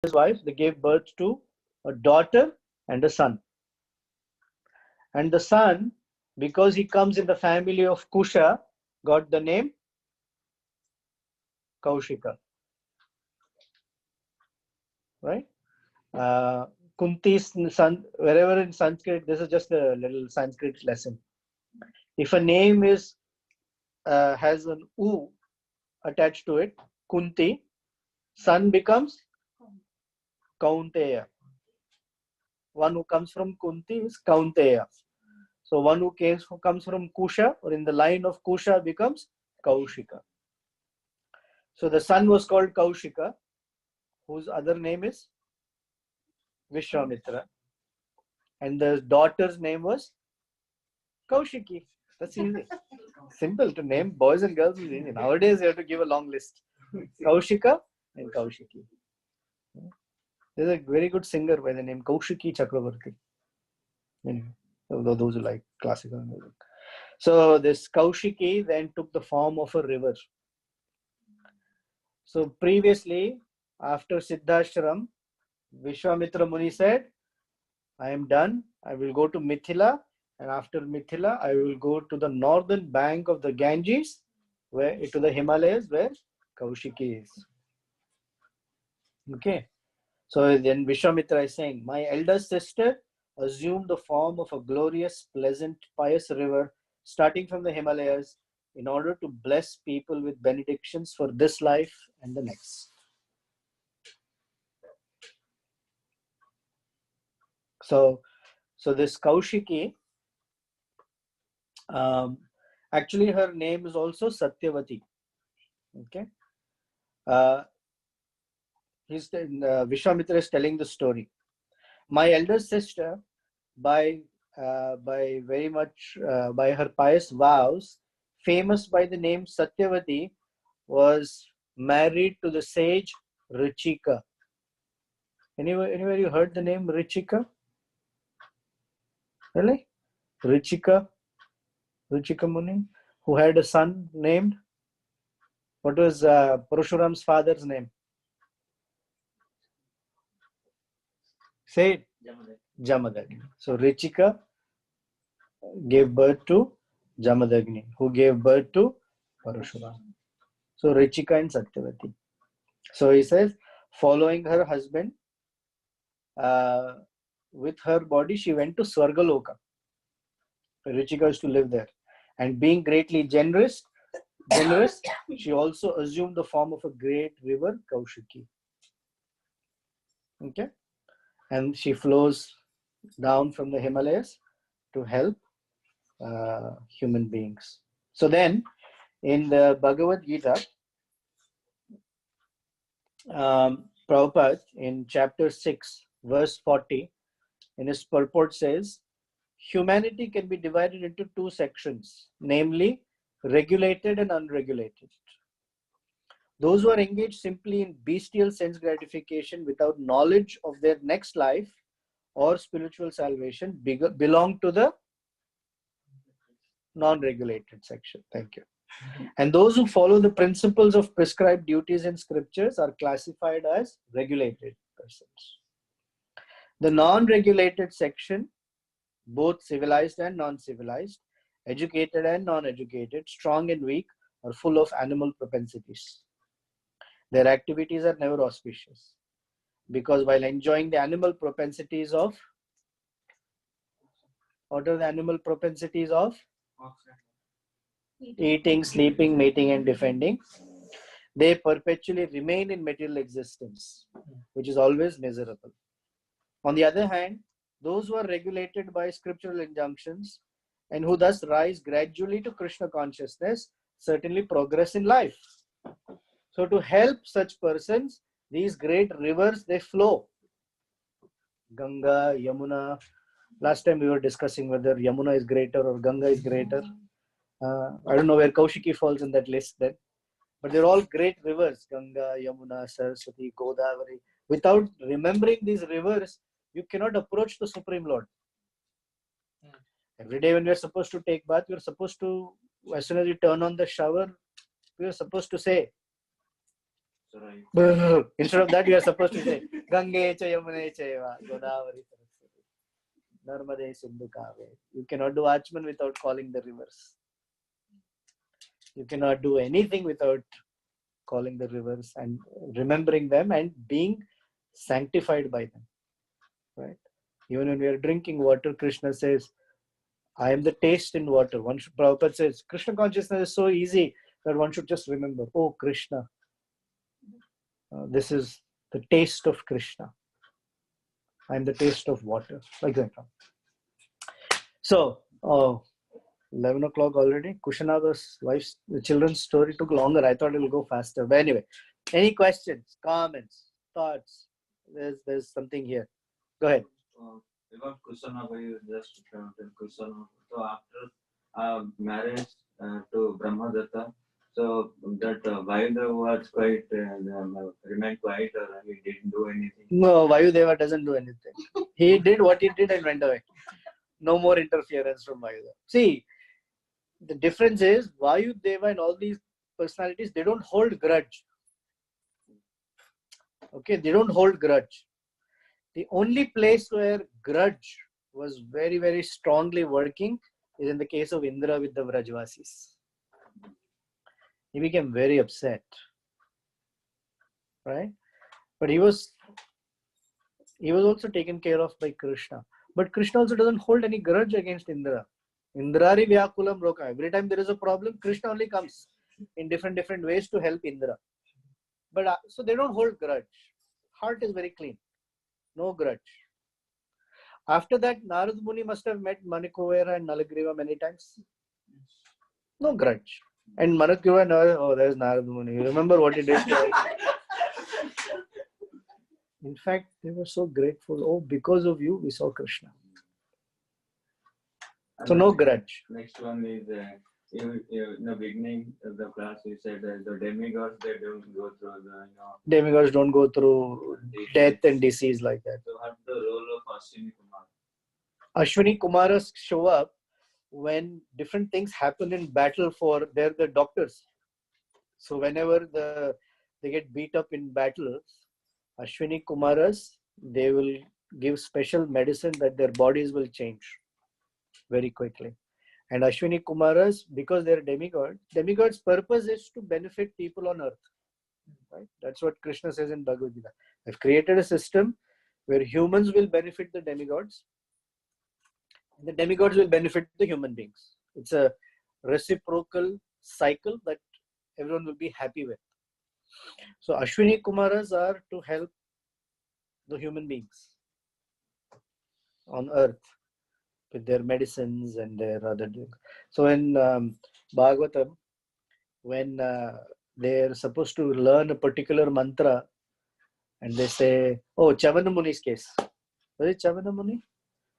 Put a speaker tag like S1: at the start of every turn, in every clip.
S1: his wife, they gave birth to a daughter and a son. And the son, because he comes in the family of Kusha, got the name Kaushika. Right? Kunti's son, wherever in Sanskrit, this is just a little Sanskrit lesson. If a name is has an U attached to it, Kunti, son becomes Kaunteya. One who comes from Kunti is Kaunteya. So one who comes from Kusha, or in the line of Kusha, becomes Kaushika. So the son was called Kaushika, whose other name is Vishwamitra. And the daughter's name was Kaushiki. That's easy. Simple to name. Boys and girls is easy. Nowadays, you have to give a long list. Kaushika and Kaushiki. There's a very good singer by the name Kausiki-Ch34. Anyway, those who like classical music. So this Kaushiki then took the form of a river. So previously, after Siddhashram, Vishwamitra Muni said, I am done. I will go to Mithila. And after Mithila, I will go to the northern bank of the Ganges, to the Himalayas, where Kaushiki is. Okay. So then Vishwamitra is saying, my elder sister assumed the form of a glorious, pleasant, pious river starting from the Himalayas in order to bless people with benedictions for this life and the next. So this Kaushiki, actually her name is also Satyavati. Okay. Vishwamitra is telling the story. My elder sister, by her pious vows, famous by the name Satyavati, was married to the sage Richika. Anywhere you heard the name Richika? Really? Richika Muni, who had a son named, what was Parashuram's father's name? Say it. Jamadagni. So Richika gave birth to Jamadagni, who gave birth to Parashuram. So Richika and Satyavati. So he says, following her husband, with her body, she went to Swargaloka. Richika is to live there. And being greatly generous, she also assumed the form of a great river, Kaushiki. Okay? And she flows down from the Himalayas to help human beings. So then, in the Bhagavad Gita, Prabhupada, in chapter 6, verse 40, in his purport says, humanity can be divided into two sections, namely regulated and unregulated. Those who are engaged simply in bestial sense gratification without knowledge of their next life or spiritual salvation belong to the non-regulated section. Thank you. And those who follow the principles of prescribed duties in scriptures are classified as regulated persons. The non-regulated section, both civilized and non-civilized, educated and non-educated, strong and weak, are full of animal propensities. Their activities are never auspicious, because while enjoying the animal propensities of, what are the animal propensities of? Eating, sleeping, mating, and defending, they perpetually remain in material existence, which is always miserable. On the other hand, those who are regulated by scriptural injunctions and who thus rise gradually to Krishna consciousness certainly progress in life. So to help such persons, these great rivers, they flow. Ganga, Yamuna. Last time we were discussing whether Yamuna is greater or Ganga is greater. I don't know where Kaushiki falls in that list then. But they're all great rivers. Ganga, Yamuna, Saraswati, Godavari. Without remembering these rivers, you cannot approach the Supreme Lord. Every day when we are supposed to take bath, we are supposed to, as soon as we turn on the shower, we are supposed to say, Instead of that, you are supposed to say Gange cha Yamune chaiva Godavari Saraswati Narmade Sindhu Kave. You cannot do Achman without calling the rivers. You cannot do anything without calling the rivers and remembering them and being sanctified by them. Right? Even when we are drinking water, Krishna says, I am the taste in water. Prabhupada says, Krishna consciousness is so easy that one should just remember, oh Krishna, this is the taste of Krishna. I am the taste of water. Like that. So, 11 o'clock already. Kushanaga's wife's, the children's story took longer. I thought it will go faster. But anyway, any questions, comments, thoughts? There's something here. Go ahead.
S2: About Kusanaga, you just counted Kusanaga. So after marriage to Brahmadatta, so that Vayudeva was quite remained quiet, or he didn't do anything.
S1: No, Vayudeva doesn't do anything. He did what he did and went away. No more interference from Vayudeva. See, the difference is Vayudeva and all these personalities, they don't hold grudge. Okay, they don't hold grudge. The only place where grudge was very, very strongly working is in the case of Indra with the Vrajvasis. He became very upset. Right? But he was also taken care of by Krishna. But Krishna also doesn't hold any grudge against Indra. Indrari Vyakulam Roka. Every time there is a problem, Krishna only comes in different ways to help Indra. But so they don't hold grudge. Heart is very clean. No grudge. After that, Narad Muni must have met Manikuvera and Nalagriva many times. No grudge. And Manikuvera, oh, there's Narad Muni. You remember what he did? In fact, they were so grateful. Oh, because of you, we saw Krishna. So no grudge.
S2: Next one is, in the beginning of the class, you said that the demigods, they don't go through the,
S1: demigods don't go through death and disease like that.
S2: So what's the role of Ashwini Kumar?
S1: Ashwini Kumaras show up when different things happen in battle. They're the doctors. So whenever they get beat up in battles, Ashwini Kumaras, they will give special medicine that their bodies will change very quickly. And Ashwini Kumaras, because they're demigods' purpose is to benefit people on earth. Right? That's what Krishna says in Bhagavad Gita. I've created a system where humans will benefit the demigods, and the demigods will benefit the human beings. It's a reciprocal cycle that everyone will be happy with. So Ashwini Kumaras are to help the human beings on earth with their medicines and their other things. So in Bhagavatam, when they're supposed to learn a particular mantra, and they say, oh, Chavana Muni's case. Was it Chavana Muni?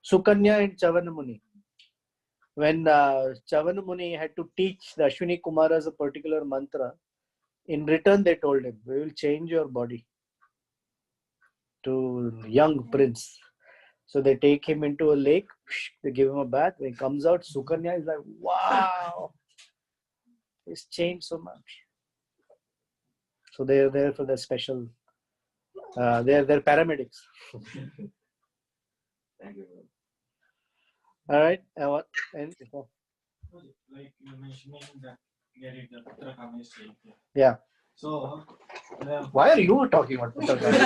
S1: Sukanya and Chavana Muni. When Chavana Muni had to teach the Ashwini Kumaras a particular mantra, in return they told him, we will change your body to young prince. So they take him into a lake, they give him a bath. When he comes out, Sukanya is like, wow, he's changed so much. So they are there for the special, they're paramedics.
S2: Thank you.
S1: All right.
S3: Like you mentioning that the Putra Kameshri.
S1: Yeah.
S3: So
S1: why are you talking about Putra Kameshri?
S3: I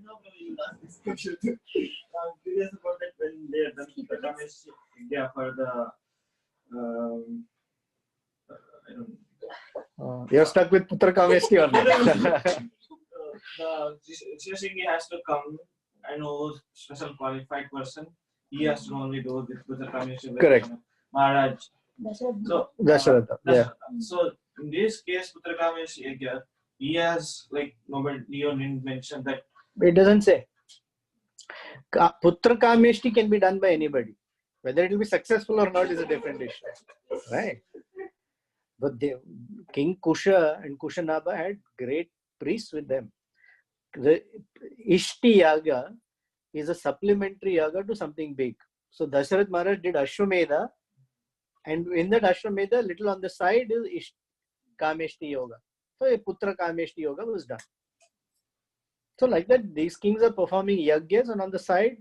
S3: know you asked this question. I'm curious about that when they are done Putra Kameshri India for the I don't know.
S1: You're stuck with Putra Kameshri or not?
S3: The Singh has to come and know special qualified person. He has to only do with Putra Kameshri.
S1: Correct.
S3: Maharaj. So
S1: Dasharatha. Yeah.
S3: So in this case, Putra Kameshri, he has like nobody didn't mention that.
S1: It doesn't say. Putra Kameshri can be done by anybody. Whether it will be successful or not is a different issue. Right? But King Kusha and Kushanaba had great priests with them. The Ishti Yaga is a supplementary yaga to something big. So Dasharatha Maharaj did Ashwamedha, and in that Ashwamedha, little on the side is Kameshti Yoga. So a Putra Kameshti Yoga was done. So like that, these kings are performing yajnas, and on the side,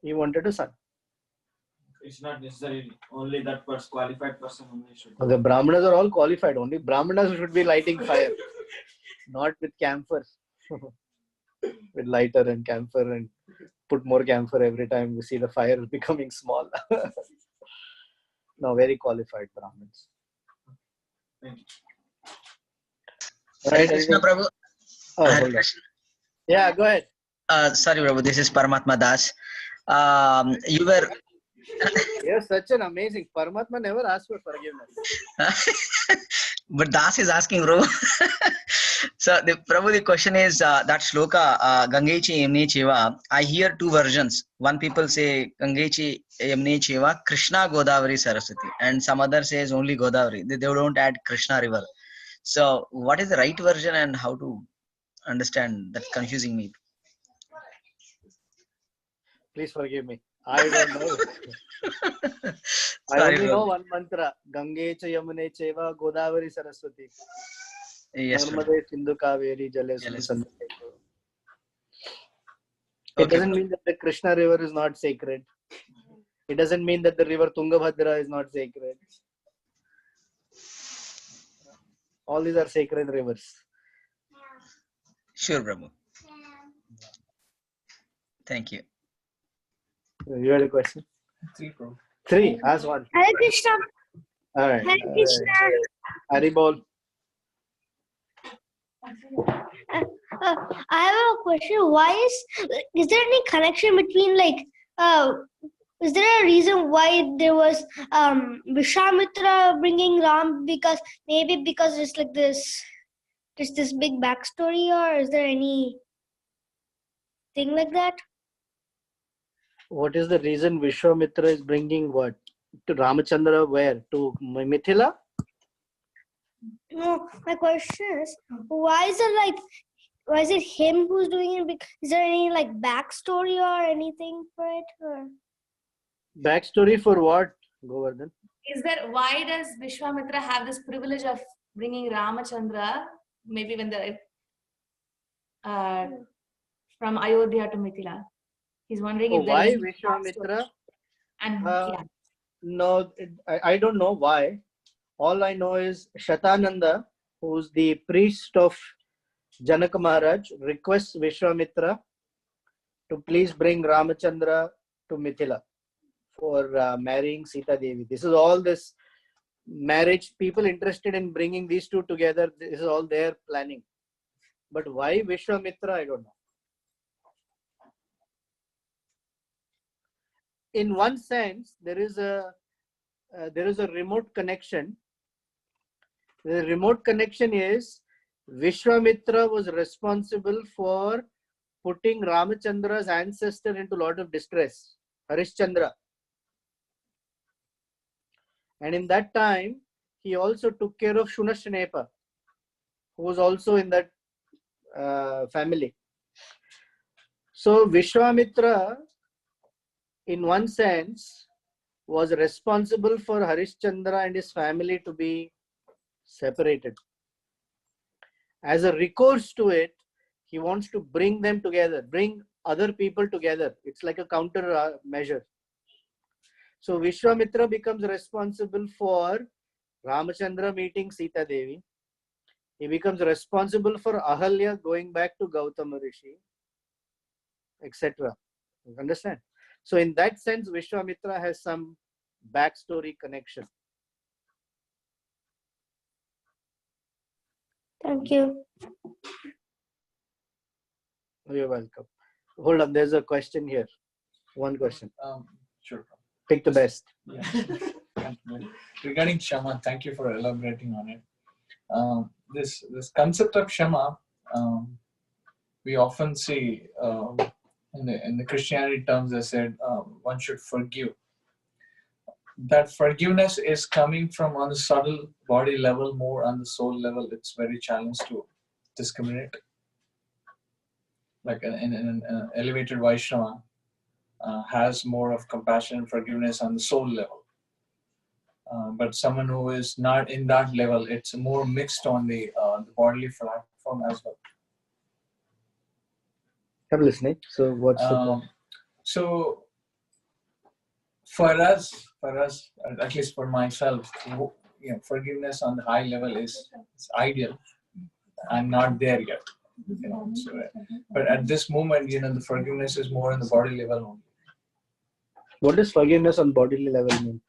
S1: he wanted a son.
S3: It's not necessary only that qualified person only should.
S1: The Brahmanas are all qualified. Only Brahmanas should be lighting fire, not with camphor. With lighter and camphor, and put more camphor every time we see the fire becoming small. No, very qualified Brahmins.
S3: Thank you.
S4: Hare Krishna, Prabhu.
S1: Oh,
S4: Hare
S1: hold on.
S4: Krishna.
S1: Yeah, go ahead.
S4: Sorry, Prabhu. This is Paramatma Das. You were.
S1: You're such an amazing. Paramatma never asked for forgiveness.
S4: But Das is asking, Prabhu. So, Prabhu, the question is that shloka, Gangechi Yamne Cheva. I hear two versions. One people say Gangechi Yamne Cheva, Krishna Godavari Saraswati, and some other says only Godavari. They don't add Krishna river. So, what is the right version and how to understand? That's confusing me.
S1: Please forgive me. I don't know. I
S4: Sorry,
S1: only know
S4: Prabhu.
S1: one mantra. Gange cha Yamune cheva Godavari Saraswati.
S4: Yes, Prabhu.
S1: Narmade Sindhu Kaveri Jale
S4: Jealous.
S1: Sandhu. It
S4: Okay,
S1: doesn't mean that the Krishna river is not sacred. It doesn't mean that the river Tungabhadra is not sacred. All these are sacred rivers.
S4: Sure, Prabhu. Thank you.
S1: You had a question?
S3: 3 Prabhu.
S1: 3. Ask one.
S5: Hare Krishna.
S1: All right.
S5: Hare Krishna.
S1: Haribol.
S5: I have a question. Why is there any connection between is there a reason why there was Vishwamitra bringing Ram? Because it's like this, just this big backstory, or is there any thing like that?
S1: What is the reason Vishwamitra is bringing what? To Ramachandra where? To Mithila?
S5: No, my question is, why is it him who's doing it? Is there any backstory or anything for it? Or?
S1: Backstory for what, Govardhan?
S6: Is that why does Vishwamitra have this privilege of bringing Ramachandra, maybe when the from Ayodhya to Mithila? He's wondering if there
S1: Why
S6: is
S1: Vishwamitra?
S6: and
S1: No, I don't know why. All I know is Shatananda, who's the priest of Janaka Maharaj, requests Vishwamitra to please bring Ramachandra to Mithila for marrying Sita Devi. This is all this marriage, people interested in bringing these two together. This is all their planning. But why Vishwamitra, I don't know. In one sense, there is a remote connection. The remote connection is Vishwamitra was responsible for putting Ramachandra's ancestor into a lot of distress, Harishchandra. And in that time, he also took care of Shunashnepa, who was also in that family. So Vishwamitra, in one sense, was responsible for Harishchandra and his family to be separated. As a recourse to it, he wants to bring them together, bring other people together. It's like a counter measure. So Vishwamitra becomes responsible for Ramachandra meeting Sita Devi. He becomes responsible for Ahalya going back to Gautama Rishi, etc. You understand? So in that sense, Vishwamitra has some backstory connection.
S5: Thank you.
S1: You're welcome. Hold on, there's a question here. One question.
S7: Sure.
S1: Pick the best.
S7: Yeah. Regarding Shama, thank you for elaborating on it. This concept of Shama, we often see in the Christianity terms, they said one should forgive. That forgiveness is coming from on the subtle body level, more on the soul level. It's very challenged to discriminate. Like in an elevated Vaishnava has more of compassion and forgiveness on the soul level. But someone who is not in that level, it's more mixed on the bodily platform as well.
S1: I'm listening. So what's the point?
S7: So for us, at least for myself, forgiveness on the high level is ideal. I'm not there yet, but at this moment, the forgiveness is more on the body level only.
S1: What does forgiveness on bodily level mean?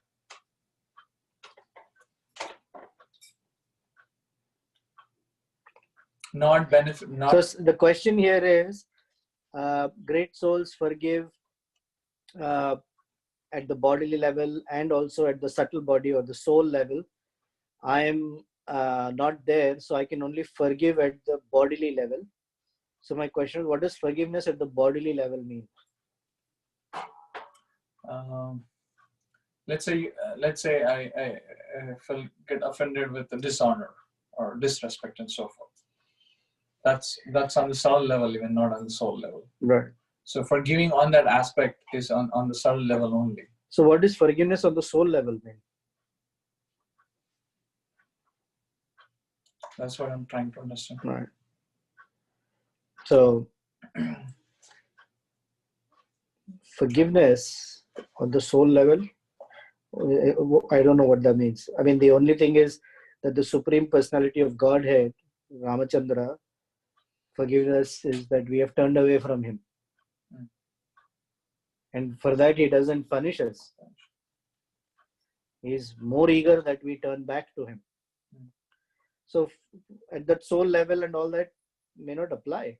S7: Not benefit.
S1: So the question here is, great souls forgive at the bodily level and also at the subtle body or the soul level. I am not there, so I can only forgive at the bodily level. So my question is, what does forgiveness at the bodily level mean?
S7: Let's say I get offended with the dishonor or disrespect and so forth. That's on the soul level, even not on the soul level.
S1: Right.
S7: So forgiving on that aspect is on the subtle level only.
S1: So what does forgiveness on the soul level mean?
S7: That's what I'm trying to understand.
S1: Right. So forgiveness on the soul level, I don't know what that means. I mean, the only thing is that the Supreme Personality of Godhead, Ramachandra, forgiveness is that we have turned away from him. And for that, he doesn't punish us. He is more eager that we turn back to him. So at that soul level and all that may not apply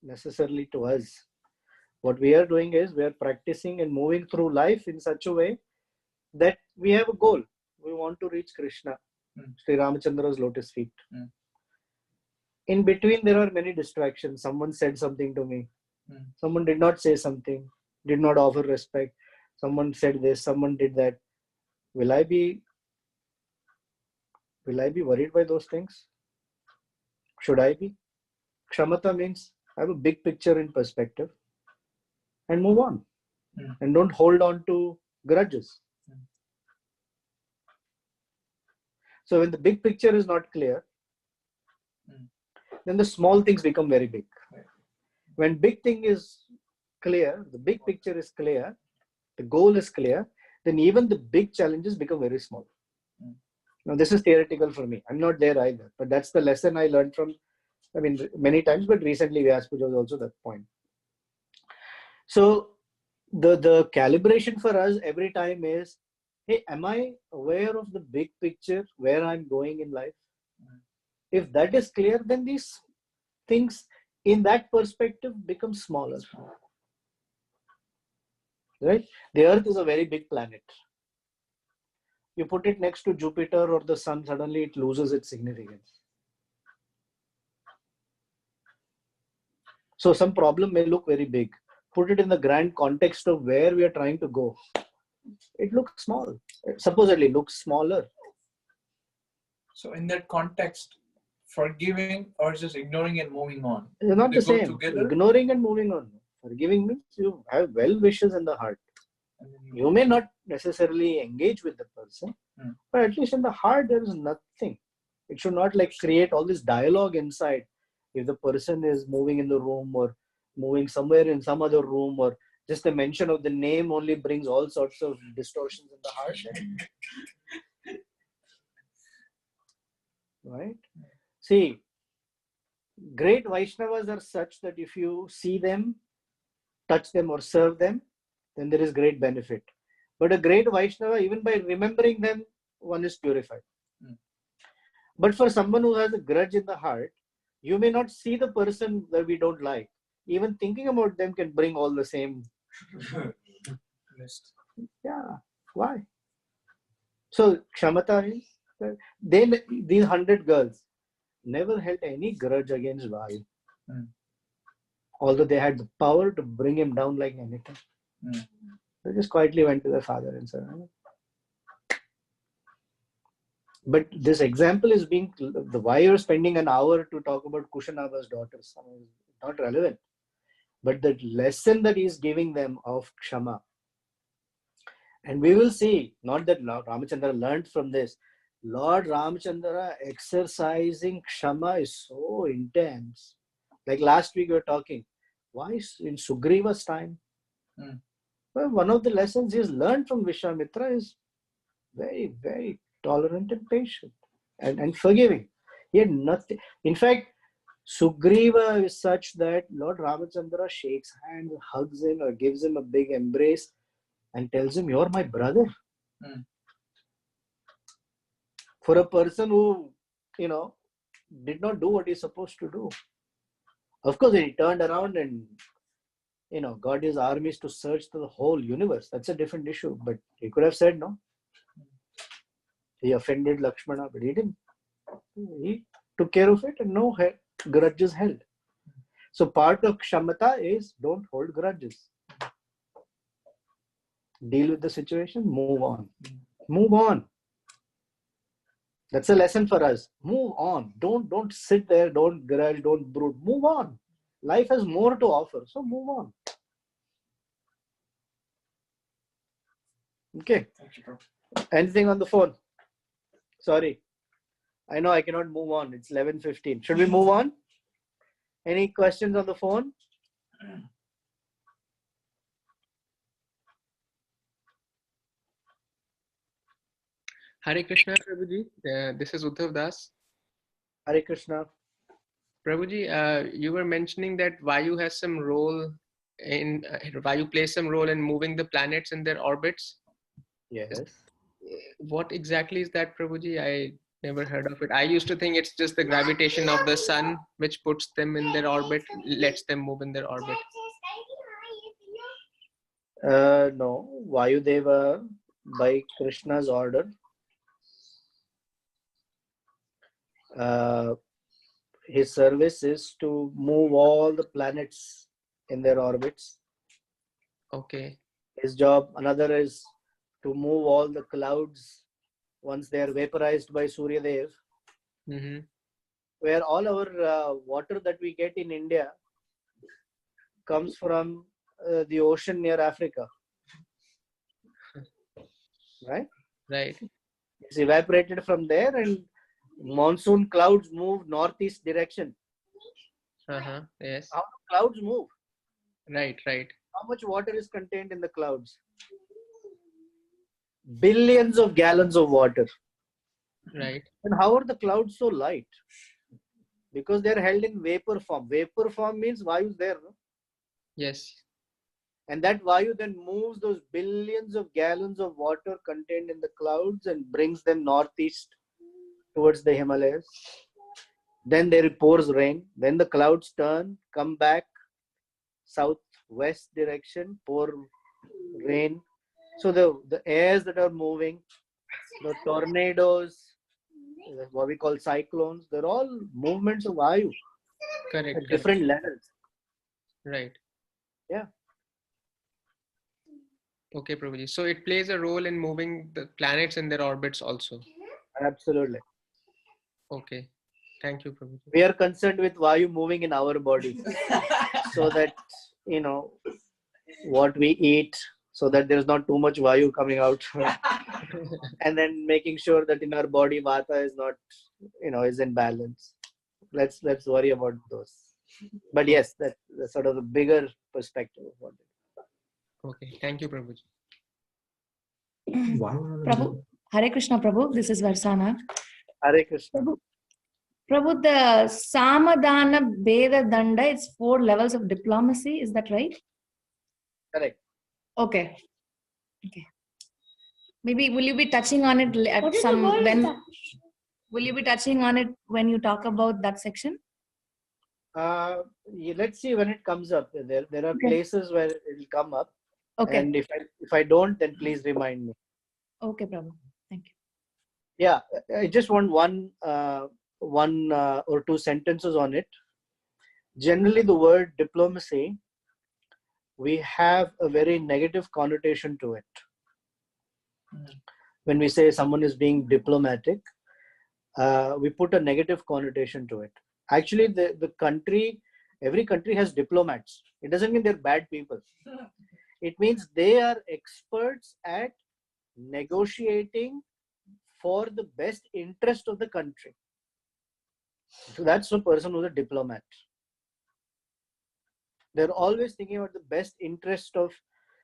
S1: necessarily to us. What we are doing is we are practicing and moving through life in such a way that we have a goal. We want to reach Krishna, Sri Ramachandra's lotus feet. In between, there are many distractions. Someone said something to me. Someone did not say something, did not offer respect. Someone said this, someone did that. Will I be worried by those things? Should I be? Kshamata means have a big picture in perspective and move on. And don't hold on to grudges. So when the big picture is not clear, then the small things become very big. When big thing is clear, the big picture is clear, the goal is clear, then even the big challenges become very small. Now this is theoretical for me. I'm not there either, but that's the lesson I learned from, many times, but recently Vyaspuja was also that point. So the calibration for us every time is, hey, am I aware of the big picture, where I'm going in life? If that is clear, then these things in that perspective become smaller. Right? The Earth is a very big planet. You put it next to Jupiter or the Sun, suddenly it loses its significance. So some problem may look very big. Put it in the grand context of where we are trying to go. It looks small. It supposedly looks smaller.
S7: So in that context, forgiving or just ignoring and moving on?
S1: They're not the same.
S7: Together?
S1: Ignoring and moving on. Forgiving means you have well wishes in the heart. You may not necessarily engage with the person, but at least in the heart there is nothing. It should not create all this dialogue inside. If the person is moving in the room or moving somewhere in some other room, or just the mention of the name only brings all sorts of distortions in the heart. Right? See, great Vaishnavas are such that if you see them, touch them or serve them, then there is great benefit. But a great Vaishnava, even by remembering them, one is purified. But for someone who has a grudge in the heart, you may not see the person that we don't like. Even thinking about them can bring all the same. Yeah, why? So Kshamata is, then these 100 girls never held any grudge against Vayu. Although they had the power to bring him down like anything. They just quietly went to their father and said, but this example is being, why you're spending an hour to talk about Kushanava's daughters, not relevant. But the lesson that he's giving them of Kshama And we will see, not that Lord Ramachandra learned from this. Lord Ramachandra exercising Kshama is so intense. Like last week we were talking, why in Sugriva's time? Well, one of the lessons he's learned from Vishwamitra is very, very tolerant and patient and forgiving. He had nothing. In fact, Sugriva is such that Lord Ramachandra shakes hands, hugs him, or gives him a big embrace and tells him, "You're my brother." For a person who, did not do what he's supposed to do. Of course, he turned around and, got his armies to search the whole universe. That's a different issue. But he could have said no. He offended Lakshmana, but he didn't. He took care of it and no grudges held. So part of Kshamata is don't hold grudges. Deal with the situation, move on. Move on. That's a lesson for us. Move on. Don't sit there, don't grudge, don't brood. Move on. Life has more to offer, so move on. Okay. Anything on the phone? Sorry. I know I cannot move on. It's 11:15. Should we move on? Any questions on the phone?
S8: Hare Krishna, Prabhuji. This is Uddhav Das.
S1: Hare Krishna.
S8: Prabhuji, you were mentioning that Vayu has some role in Vayu plays some role in moving the planets in their orbits.
S1: Yes.
S8: What exactly is that, Prabhuji? I never heard of it. I used to think it's just the gravitation of the sun which puts them in their orbit, lets them move in their orbit.
S1: No, Vayudeva, by Krishna's order, his service is to move all the planets in their orbits.
S8: Okay.
S1: His job, another is to move all the clouds once they are vaporized by Surya Dev. Where all our water that we get in India comes from the ocean near Africa. Right?
S8: Right.
S1: It's evaporated from there and monsoon clouds move northeast direction.
S8: Yes.
S1: How do clouds move?
S8: Right.
S1: How much water is contained in the clouds? Billions of gallons of water.
S8: Right.
S1: And how are the clouds so light? Because they are held in vapor form. Vapor form means Vayu is there. No?
S8: Yes.
S1: And that Vayu then moves those billions of gallons of water contained in the clouds and brings them northeast towards the Himalayas. Then there pours rain. Then the clouds turn, come back southwest direction, pour rain. So the airs that are moving, the tornadoes, what we call cyclones, they're all movements of Vayu.
S8: Correct.
S1: At different levels.
S8: Right.
S1: Yeah.
S8: Okay, Prabhuji. So it plays a role in moving the planets in their orbits also.
S1: Absolutely.
S8: Okay. Thank you, Prabhuji.
S1: We are concerned with Vayu moving in our body so that, what we eat, so that there is not too much Vayu coming out. And then making sure that in our body, Vata is not, is in balance. Let's worry about those. But yes, that's sort of the bigger perspective of what it is.
S8: Okay. Thank you, Prabhuji.
S6: Prabhu, Hare Krishna, Prabhu. This is Varsana.
S1: Hare Krishna.
S6: Prabhu, the Samadhana, Veda, Danda, it's 4 levels of diplomacy. Is that right?
S1: Correct.
S6: Okay. Maybe will you be touching on it at some when? Will you be touching on it when you talk about that section?
S1: Let's see when it comes up. There are places where it will come up.
S6: Okay.
S1: And if I don't, then please remind me.
S6: Okay, Prabhu. Thank you.
S1: Yeah, I just want one or two sentences on it. Generally, the word diplomacy, we have a very negative connotation to it. When we say someone is being diplomatic, we put a negative connotation to it. Actually, every country has diplomats. It doesn't mean they're bad people. It means they are experts at negotiating for the best interest of the country. So that's the person who's a diplomat. They're always thinking about the best interest of.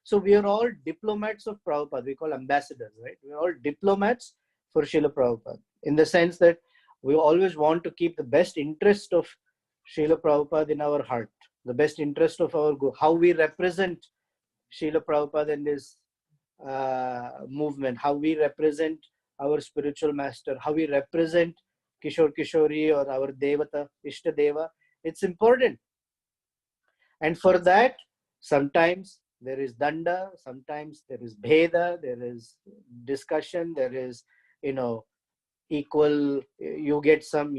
S1: So we are all diplomats of Prabhupada. We call ambassadors, right? We're all diplomats for Srila Prabhupada, in the sense that we always want to keep the best interest of Srila Prabhupada in our heart, the best interest of our guru, how we represent Srila Prabhupada in this movement, how we represent our spiritual master, how we represent Kishore Kishori or our Devata, Ishta Deva. It's important. And for that, sometimes there is danda, sometimes there is bheda, there is discussion, there is, equal, you get some,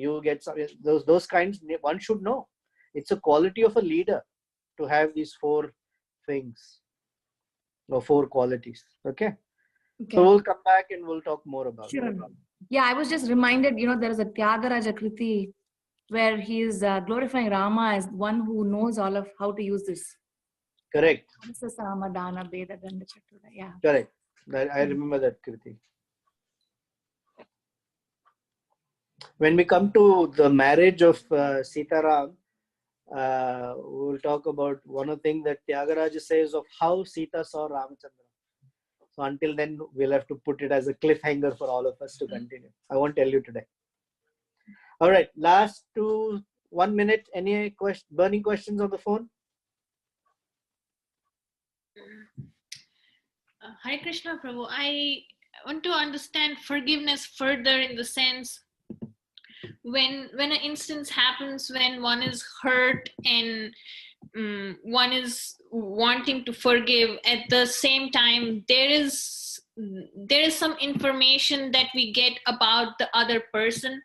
S1: those kinds, one should know. It's a quality of a leader to have these 4 things or 4 qualities. Okay? So we'll come back and we'll talk more about it.
S6: Yeah, I was just reminded, there is a Tyagaraja-Kriti where he is glorifying Rama as one who knows all of how to use this.
S1: Correct.
S6: Yeah.
S1: Correct. I remember that Kriti. When we come to the marriage of Sitaram, we'll talk about one of the things that Tyagaraja says of how Sita saw Ramachandra. So until then, we'll have to put it as a cliffhanger for all of us to continue. I won't tell you today. All right, last 1 minute. Any burning questions on the phone?
S9: Hare Krishna Prabhu, I want to understand forgiveness further in the sense when an instance happens when one is hurt and one is wanting to forgive, at the same time there is some information that we get about the other person,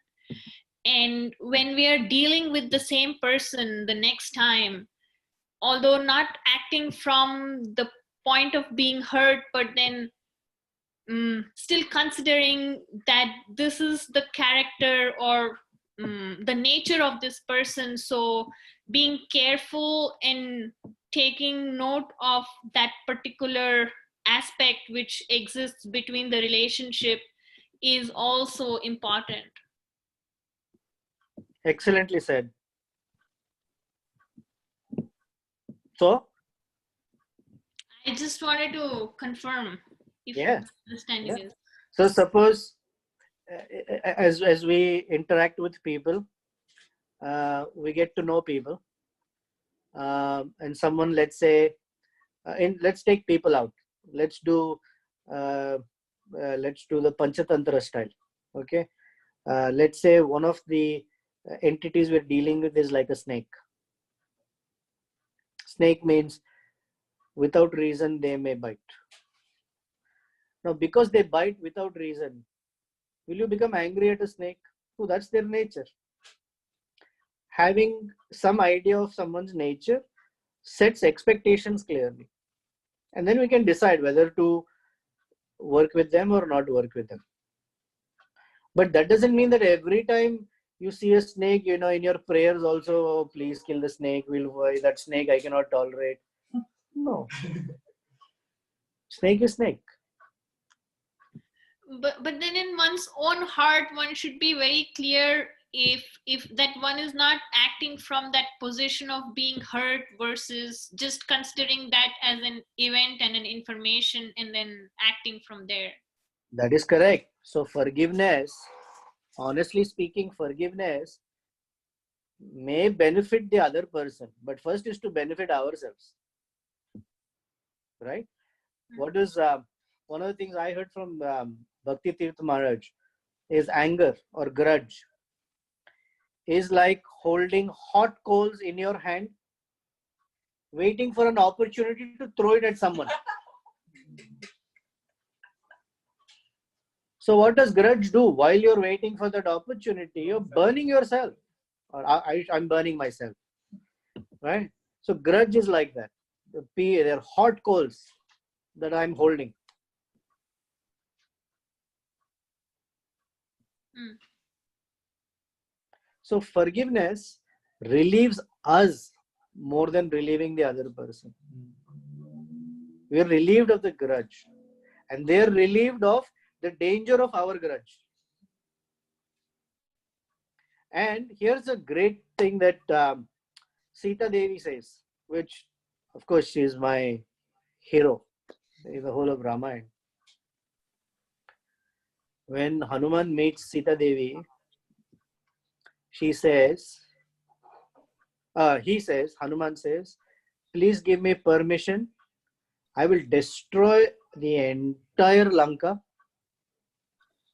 S9: and when we are dealing with the same person the next time, although not acting from the point of being hurt, but then still considering that this is the character or the nature of this person, so being careful and taking note of that particular aspect which exists between the relationship is also important.
S1: Excellently said. So
S9: I just wanted to confirm if
S1: yeah.
S9: understanding is.
S1: So suppose as we interact with people, we get to know people, and someone, let's say, let's take people out. Let's do the Panchatantra style. Okay. Let's say one of the entities we're dealing with is like a snake. Snake means without reason they may bite. Now, because they bite without reason, will you become angry at a snake? Oh, that's their nature. Having some idea of someone's nature sets expectations clearly. And then we can decide whether to work with them or not work with them. But that doesn't mean that every time you see a snake, in your prayers also, oh, please kill the snake, that snake I cannot tolerate. No. Snake is snake.
S9: But then in one's own heart, one should be very clear if that one is not acting from that position of being hurt versus just considering that as an event and an information and then acting from there.
S1: That is correct. So forgiveness, honestly speaking, forgiveness may benefit the other person, but first is to benefit ourselves. Right? What is one of the things I heard from Bhakti Tirtha Maharaj is anger or grudge is like holding hot coals in your hand, waiting for an opportunity to throw it at someone. So what does grudge do? While you're waiting for that opportunity, you're burning yourself, or I'm burning myself, right? So grudge is like that. They're hot coals that I'm holding. So forgiveness relieves us more than relieving the other person. We are relieved of the grudge. and they're relieved of the danger of our grudge. And here's a great thing that Sita Devi says, which of course she is my hero in the whole of Ramayana. When Hanuman meets Sita Devi, he says, Hanuman says, please give me permission. I will destroy the entire Lanka.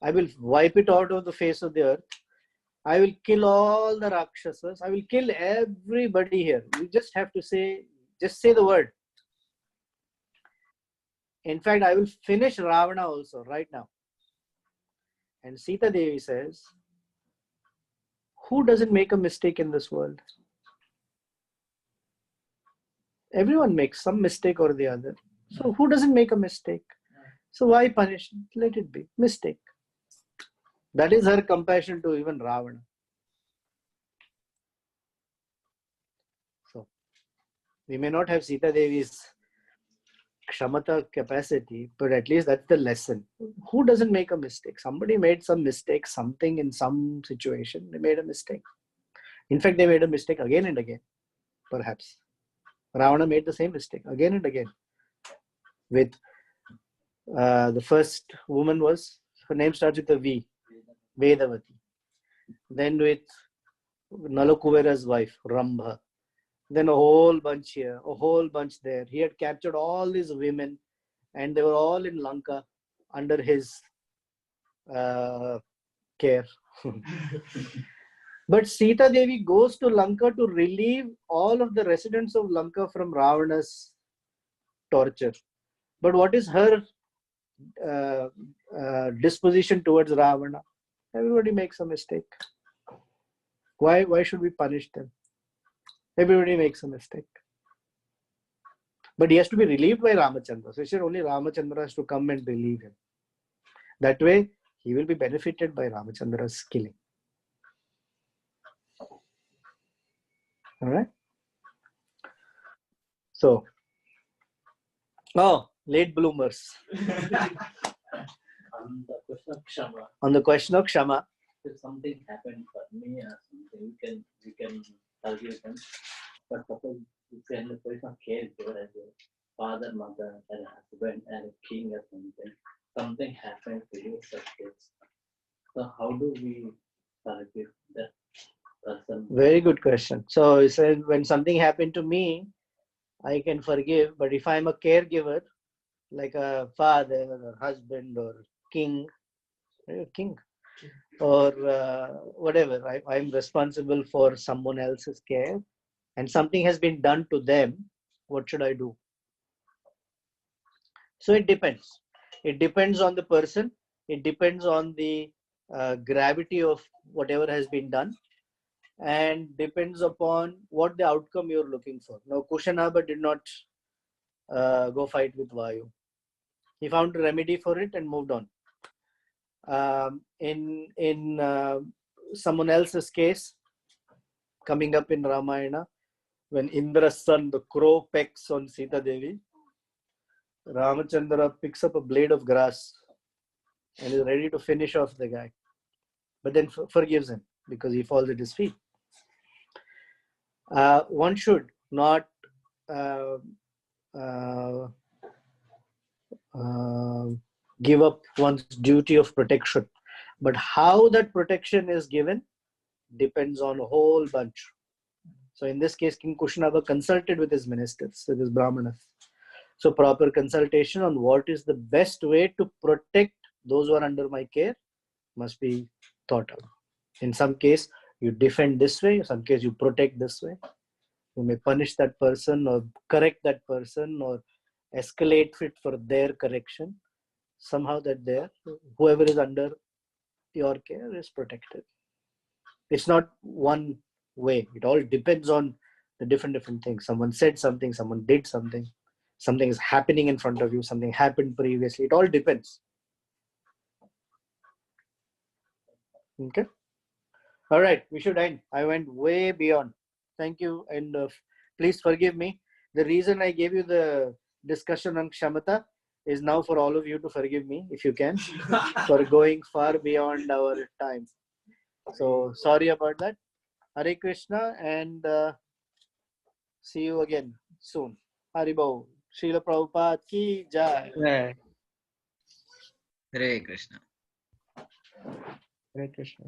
S1: I will wipe it out of the face of the earth. I will kill all the Rakshasas. I will kill everybody here. You just have to say the word. In fact, I will finish Ravana also right now. And Sita Devi says, who doesn't make a mistake in this world? Everyone makes some mistake or the other. So who doesn't make a mistake? So why punish? Let it be. Mistake. That is her compassion to even Ravana. So we may not have Sita Devi's kshamata capacity, but at least that's the lesson. Who doesn't make a mistake? Somebody made some mistake, something in some situation. They made a mistake. In fact, they made a mistake again and again, perhaps. Ravana made the same mistake again and again. With the first woman was, her name starts with a V, Vedavati. Then with Nalakuvera's wife, Rambha. Then a whole bunch here, a whole bunch there. He had captured all these women and they were all in Lanka under his care. But Sita Devi goes to Lanka to relieve all of the residents of Lanka from Ravana's torture. But what is her disposition towards Ravana? Everybody makes a mistake. Why should we punish them? Everybody makes a mistake. But he has to be relieved by Ramachandra. So he said only Ramachandra has to come and relieve him. That way, he will be benefited by Ramachandra's killing. All right. So, late bloomers. On the question of Kshama.
S10: If something happened for me or something, we can forgive them. But suppose if you are in the position of caregiver as a father, mother, and a husband, and a king or something happened to you, such case. So how do we forgive that person?
S1: Very good question. So he said, when something happened to me, I can forgive. But if I'm a caregiver, like a father or husband or king, or whatever, I'm responsible for someone else's care and something has been done to them, what should I do? So it depends. It depends on the person. It depends on the gravity of whatever has been done and depends upon what the outcome you're looking for. Now, Kushanaba did not go fight with Vayu. He found a remedy for it and moved on. In someone else's case, coming up in Ramayana, when Indra's son, the crow, pecks on Sita Devi, Ramachandra picks up a blade of grass and is ready to finish off the guy, but then forgives him because he falls at his feet. One should not give up one's duty of protection, but how that protection is given depends on a whole bunch. So in this case, King Kushanaba consulted with his ministers, with his brahmanas. So proper consultation on what is the best way to protect those who are under my care must be thought out. In some case, you defend this way, in some case you protect this way. You may punish that person or correct that person or escalate it for their correction. Somehow that whoever is under your care is protected. It's not one way. It all depends on the different things. Someone said something, someone did something, something is happening in front of you, something happened previously. It all depends. Okay. All right, we should end. I went way beyond. Thank you, and please forgive me. The reason I gave you the discussion on Kshamata is now for all of you to forgive me, if you can, for going far beyond our time. So sorry about that. Hare Krishna, and see you again soon. Haribo. Srila Prabhupada ki jai.
S8: Yeah.
S4: Hare Krishna.
S8: Hare Krishna.